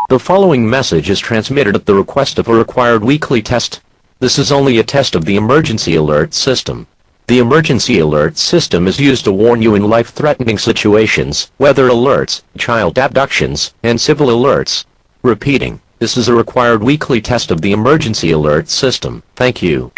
The following message is transmitted at the request of a required weekly test. This is only a test of the emergency alert system. The emergency alert system is used to warn you in life-threatening situations, weather alerts, child abductions, and civil alerts. Repeating, this is a required weekly test of the emergency alert system. Thank you.